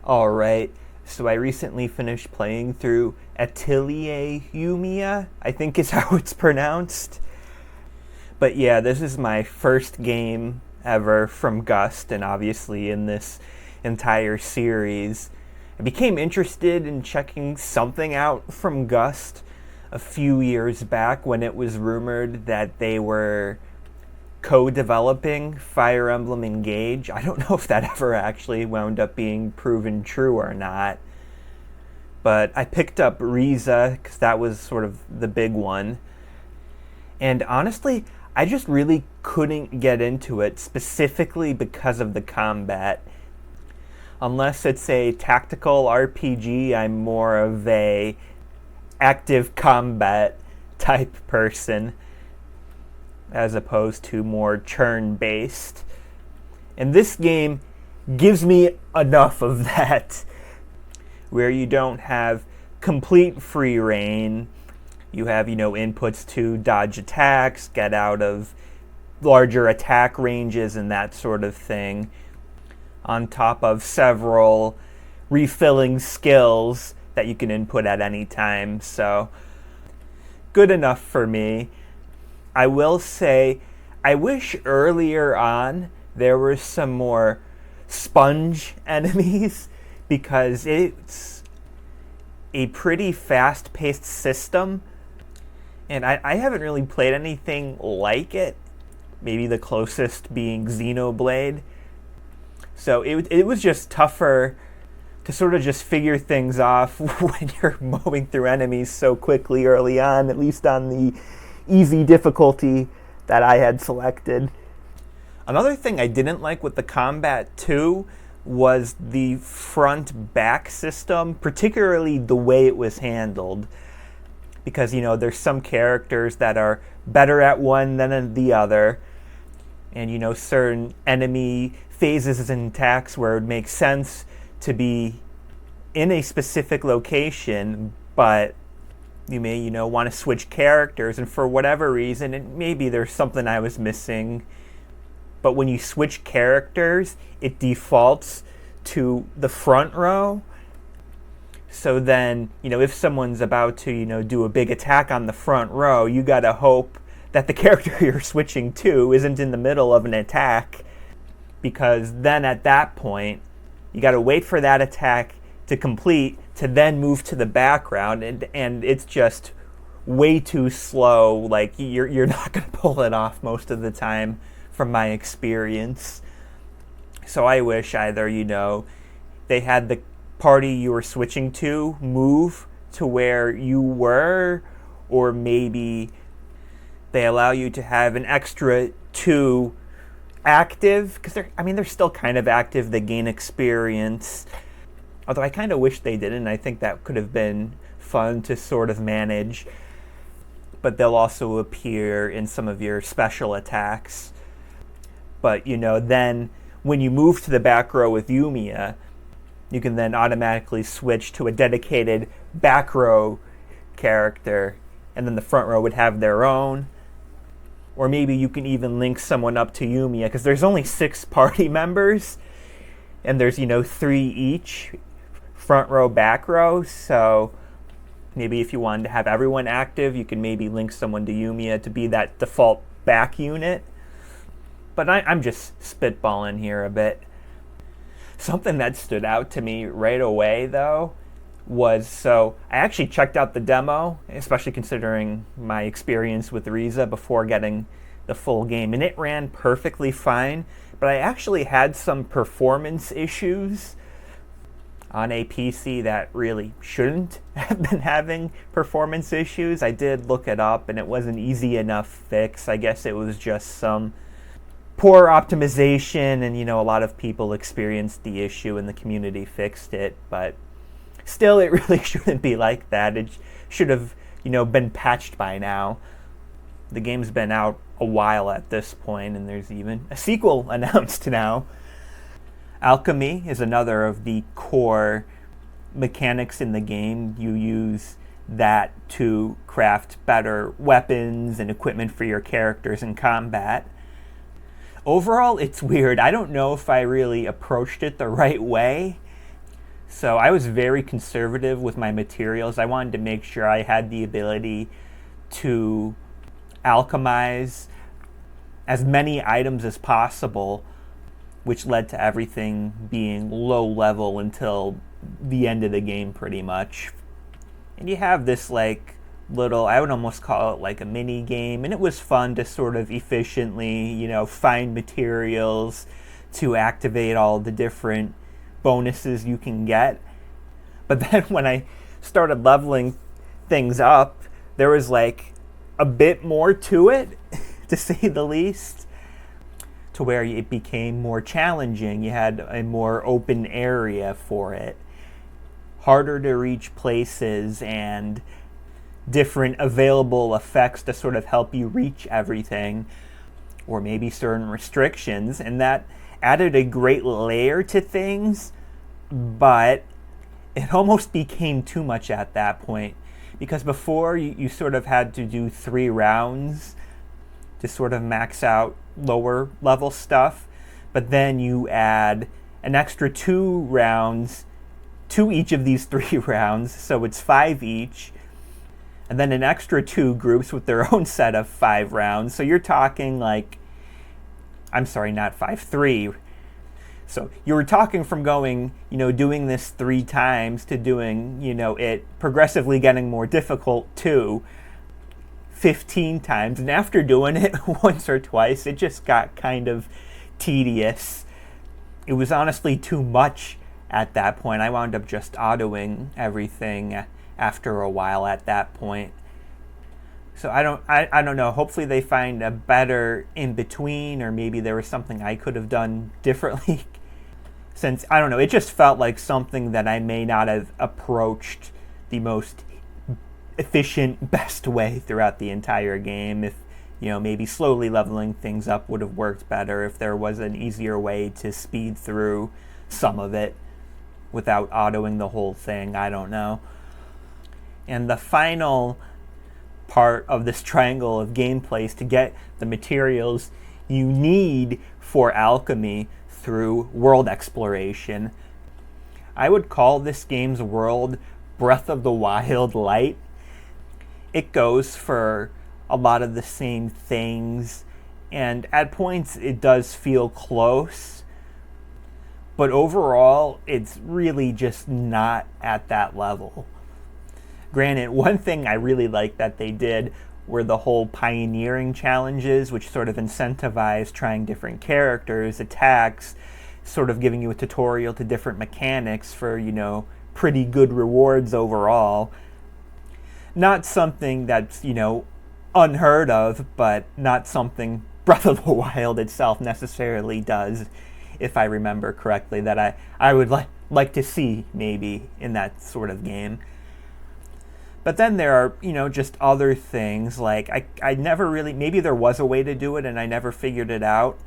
Alright, so I recently finished playing through Atelier Yumia, I think is how it's pronounced. But yeah, this is my first game ever from Gust, and obviously in this entire series. I became interested in checking something out from Gust a few years back when it was rumored that they were co-developing Fire Emblem Engage. I don't know if that ever actually wound up being proven true or not. But I picked up Ryza because that was sort of the big one. And honestly, I just really couldn't get into it specifically because of the combat. Unless it's a tactical RPG, I'm more of a active combat type person as opposed to more turn-based. And this game gives me enough of that, where you don't have complete free reign. You have, inputs to dodge attacks, get out of larger attack ranges, and that sort of thing, on top of several refilling skills that you can input at any time. So, good enough for me. I will say, I wish earlier on there were some more sponge enemies, because it's a pretty fast-paced system, and I haven't really played anything like it, maybe the closest being Xenoblade. So it was just tougher to sort of just figure things off when you're mowing through enemies so quickly early on, at least on the easy difficulty that I had selected. Another thing I didn't like with the combat too was the front-back system, particularly the way it was handled. Because, there's some characters that are better at one than the other. And, certain enemy phases and attacks where it makes sense to be in a specific location, but you may, want to switch characters, and for whatever reason, and maybe there's something I was missing, but when you switch characters, it defaults to the front row. So then, if someone's about to, do a big attack on the front row, you gotta hope that the character you're switching to isn't in the middle of an attack, because then at that point, you gotta wait for that attack to complete to then move to the background, and it's just way too slow. Like, you're not gonna pull it off most of the time, from my experience. So I wish either, they had the party you were switching to move to where you were, or maybe they allow you to have an extra 2 active, because they're still kind of active, they gain experience. Although I kind of wish they didn't. I think that could have been fun to sort of manage. But they'll also appear in some of your special attacks. But, then when you move to the back row with Yumia, you can then automatically switch to a dedicated back row character, and then the front row would have their own. Or maybe you can even link someone up to Yumia, because there's only 6 party members, and there's, 3 each, front row, back row. So maybe if you wanted to have everyone active, you can maybe link someone to Yumia to be that default back unit. But I'm just spitballing here a bit. Something that stood out to me right away, though, was, so I actually checked out the demo, especially considering my experience with Ryza before getting the full game, and it ran perfectly fine, but I actually had some performance issues on a PC that really shouldn't have been having performance issues. I did look it up, and it was an easy enough fix. I guess it was just some poor optimization, and a lot of people experienced the issue and the community fixed it, but still, it really shouldn't be like that. It should have, been patched by now. The game's been out a while at this point, and there's even a sequel announced now. Alchemy is another of the core mechanics in the game. You use that to craft better weapons and equipment for your characters in combat. Overall, it's weird. I don't know if I really approached it the right way, So I was very conservative with my materials. I wanted to make sure I had the ability to alchemize as many items as possible, which led to everything being low level until the end of the game pretty much. And you have this like little, I would almost call it like a mini game, and it was fun to sort of efficiently, find materials to activate all the different bonuses you can get. But then when I started leveling things up, there was like a bit more to it, to say the least, to where it became more challenging. You had a more open area for it, harder to reach places, and different available effects to sort of help you reach everything, or maybe certain restrictions, and that added a great layer to things, but it almost became too much at that point, because before you sort of had to do 3 rounds to sort of max out lower level stuff, but then you add an extra 2 rounds to each of these 3 rounds, so it's 5 each, and then an extra 2 groups with their own set of 5 rounds. So you're talking like, I'm sorry, not 5, 3. So you were talking from going, doing this 3 times to doing, it progressively getting more difficult to 15 times. And after doing it once or twice, it just got kind of tedious. It was honestly too much at that point. I wound up just autoing everything after a while at that point. So I don't know. Hopefully they find a better in between, or maybe there was something I could have done differently. Since, I don't know, it just felt like something that I may not have approached the most efficient, best way throughout the entire game. If, maybe slowly leveling things up would have worked better, if there was an easier way to speed through some of it without autoing the whole thing. I don't know. And the final part of this triangle of gameplay is to get the materials you need for alchemy through world exploration. I would call this game's world Breath of the Wild light. It goes for a lot of the same things, and at points it does feel close, but overall it's really just not at that level. Granted, one thing I really liked that they did were the whole pioneering challenges, which sort of incentivized trying different characters, attacks, sort of giving you a tutorial to different mechanics for, pretty good rewards overall. Not something that's, unheard of, but not something Breath of the Wild itself necessarily does, if I remember correctly, that I would like to see maybe in that sort of game. But then there are, just other things, like I never really, maybe there was a way to do it and I never figured it out,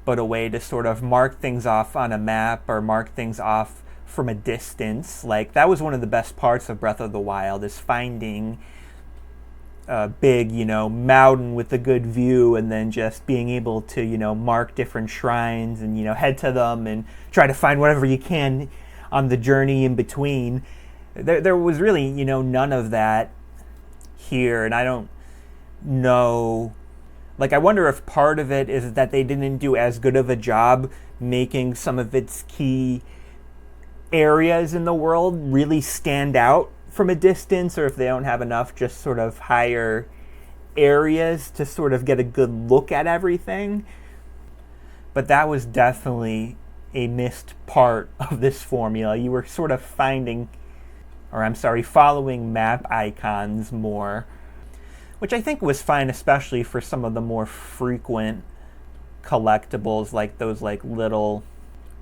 but a way to sort of mark things off on a map or mark things off from a distance. Like, that was one of the best parts of Breath of the Wild, is finding a big, mountain with a good view, and then just being able to, mark different shrines and, head to them and try to find whatever you can on the journey in between. There was really, none of that here, and I don't know. Like, I wonder if part of it is that they didn't do as good of a job making some of its key areas in the world really stand out from a distance, or if they don't have enough just sort of higher areas to sort of get a good look at everything. But that was definitely a missed part of this formula. You were sort of following map icons more, which I think was fine, especially for some of the more frequent collectibles, like those little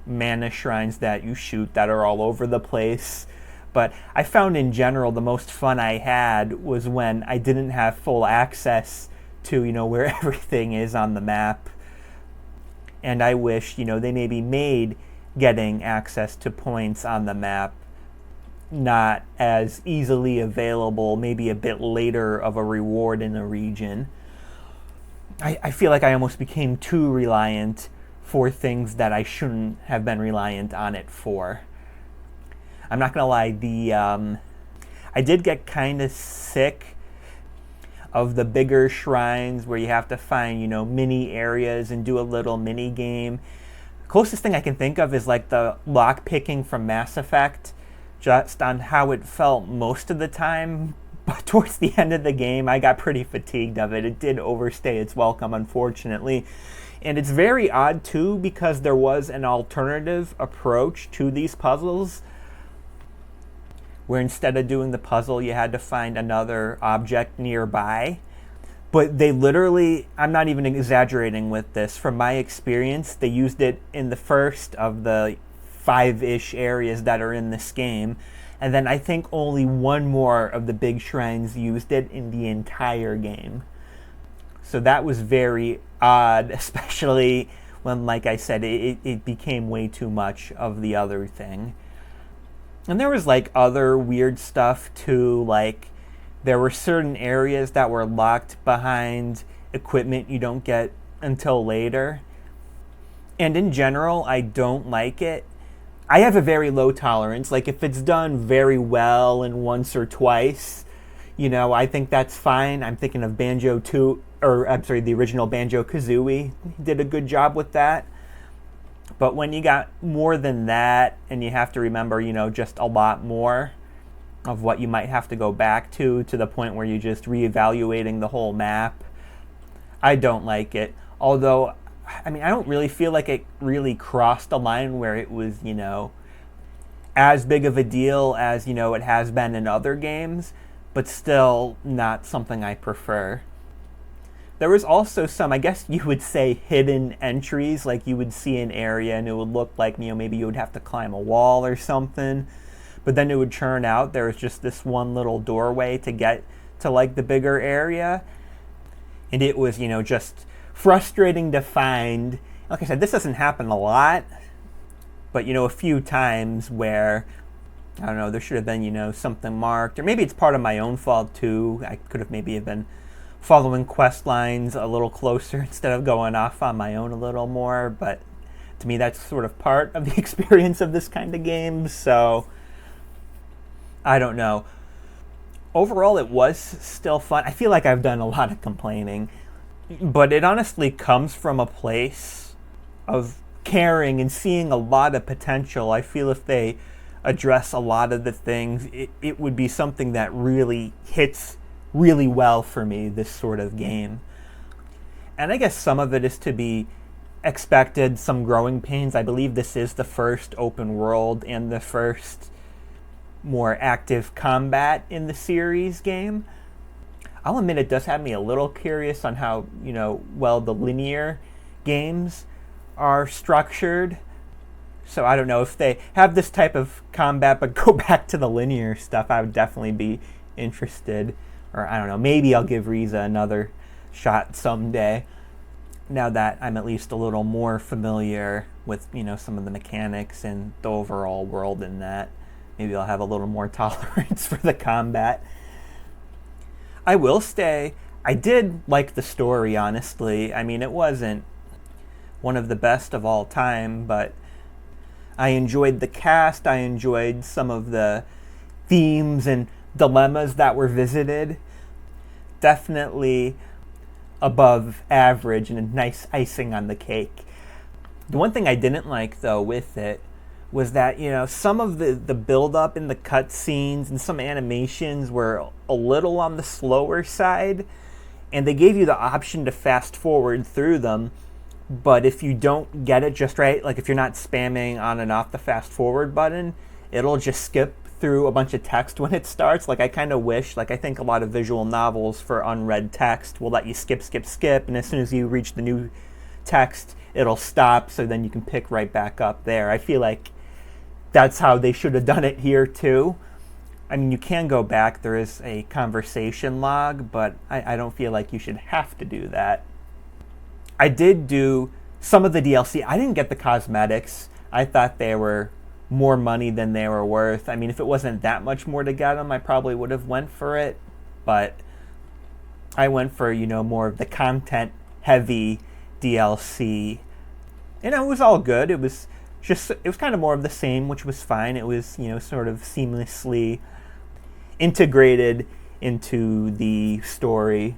mana shrines that you shoot that are all over the place. But I found in general the most fun I had was when I didn't have full access to, where everything is on the map. And I wish, they maybe made getting access to points on the map not as easily available, maybe a bit later of a reward in the region. I feel like I almost became too reliant for things that I shouldn't have been reliant on it for. I'm not gonna lie, I did get kind of sick of the bigger shrines where you have to find, mini areas and do a little mini game. Closest thing I can think of is like the lock picking from Mass Effect, just on how it felt most of the time. But towards the end of the game, I got pretty fatigued of it. It did overstay its welcome, unfortunately. And it's very odd, too, because there was an alternative approach to these puzzles, where instead of doing the puzzle, you had to find another object nearby. But they literally, I'm not even exaggerating with this, from my experience, they used it in the first of the 5-ish areas that are in this game. And then I think only one more of the big shrines used it in the entire game. So that was very odd, especially when, like I said, it became way too much of the other thing. And there was like other weird stuff too, like there were certain areas that were locked behind equipment you don't get until later. And in general, I don't like it. I have a very low tolerance. Like if it's done very well and once or twice, I think that's fine. I'm thinking of Banjo 2, or I'm sorry, the original Banjo-Kazooie did a good job with that. But when you got more than that and you have to remember, just a lot more of what you might have to go back to the point where you're just reevaluating the whole map, I don't like it. Although, I don't really feel like it really crossed a line where it was, as big of a deal as, it has been in other games, but still not something I prefer. There was also some, I guess you would say, hidden entries, like you would see an area and it would look like, maybe you would have to climb a wall or something. But then it would turn out there was just this one little doorway to get to like the bigger area. And it was, just frustrating to find. Like I said, this doesn't happen a lot, but, a few times where, I don't know, there should have been, something marked. Or maybe it's part of my own fault too. I could have maybe been following quest lines a little closer instead of going off on my own a little more, but to me that's sort of part of the experience of this kind of game, so I don't know. Overall, it was still fun. I feel like I've done a lot of complaining, but it honestly comes from a place of caring and seeing a lot of potential. I feel if they address a lot of the things, it would be something that really hits really well for me, this sort of game. And I guess some of it is to be expected, some growing pains. I believe this is the first open world and the first more active combat in the series game. I'll admit it does have me a little curious on how, well the linear games are structured. So I don't know if they have this type of combat but go back to the linear stuff, I would definitely be interested. Or I don't know, maybe I'll give Ryza another shot someday, now that I'm at least a little more familiar with, some of the mechanics and the overall world in that. Maybe I'll have a little more tolerance for the combat. I will say, I did like the story, honestly. It wasn't one of the best of all time, but I enjoyed the cast. I enjoyed some of the themes and dilemmas that were visited. Definitely above average and a nice icing on the cake. The one thing I didn't like, though, with it was that, some of the build-up in the cutscenes and some animations were a little on the slower side, and they gave you the option to fast forward through them, but if you don't get it just right, like if you're not spamming on and off the fast forward button, it'll just skip through a bunch of text when it starts. Like I kind of wish, I think a lot of visual novels for unread text will let you skip, and as soon as you reach the new text, it'll stop, so then you can pick right back up there. I feel like that's how they should have done it here too. You can go back, there is a conversation log, but I don't feel like you should have to do that. I did do some of the DLC. I didn't get the cosmetics. I thought they were more money than they were worth. If it wasn't that much more to get them, I probably would have went for it, but I went for, more of the content heavy DLC. It was all good. It was it was kind of more of the same, which was fine. It was, sort of seamlessly integrated into the story,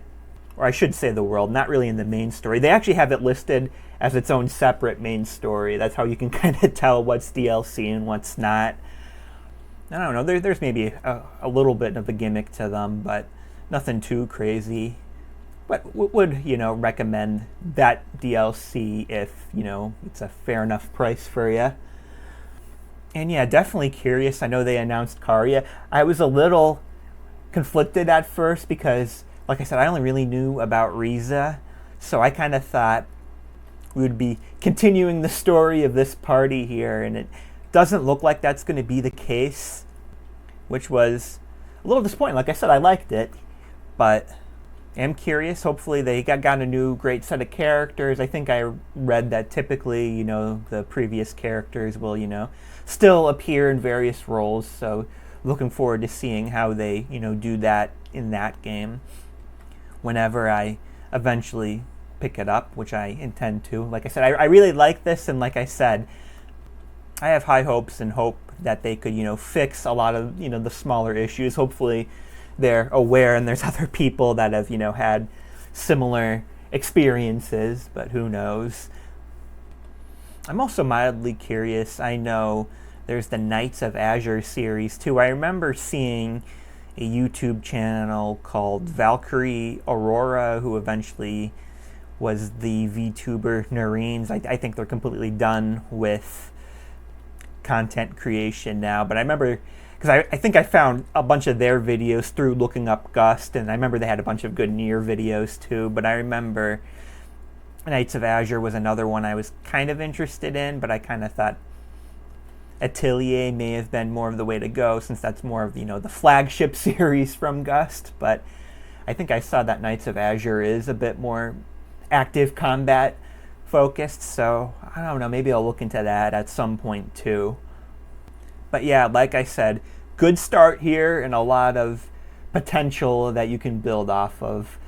or I should say the world, not really in the main story. They actually have it listed as its own separate main story. That's how you can kind of tell what's DLC and what's not. I don't know, there's maybe a little bit of a gimmick to them, but nothing too crazy. But would, recommend that DLC if, it's a fair enough price for you. And yeah, definitely curious. I know they announced Karya. I was a little conflicted at first because, like I said, I only really knew about Ryza. So I kind of thought we would be continuing the story of this party here, and it doesn't look like that's going to be the case, which was a little disappointing. Like I said, I liked it, but I'm curious. Hopefully they got a new great set of characters. I think I read that typically, the previous characters will, still appear in various roles. So looking forward to seeing how they, do that in that game whenever I eventually pick it up, which I intend to. Like I said, I really like this, and like I said, I have high hopes and hope that they could, fix a lot of, the smaller issues. Hopefully they're aware and there's other people that have, had similar experiences, but who knows. I'm also mildly curious. I know there's the Knights of Azure series too. I remember seeing a YouTube channel called Valkyrie Aurora, who eventually was the VTuber Nareens. I think they're completely done with content creation now, but I remember, because I think I found a bunch of their videos through looking up Gust, and I remember they had a bunch of good Nier videos too, but I remember Knights of Azure was another one I was kind of interested in, but I kind of thought Atelier may have been more of the way to go, since that's more of, the flagship series from Gust. But I think I saw that Knights of Azure is a bit more active combat focused, so I don't know, maybe I'll look into that at some point too. But yeah, like I said, good start here and a lot of potential that you can build off of.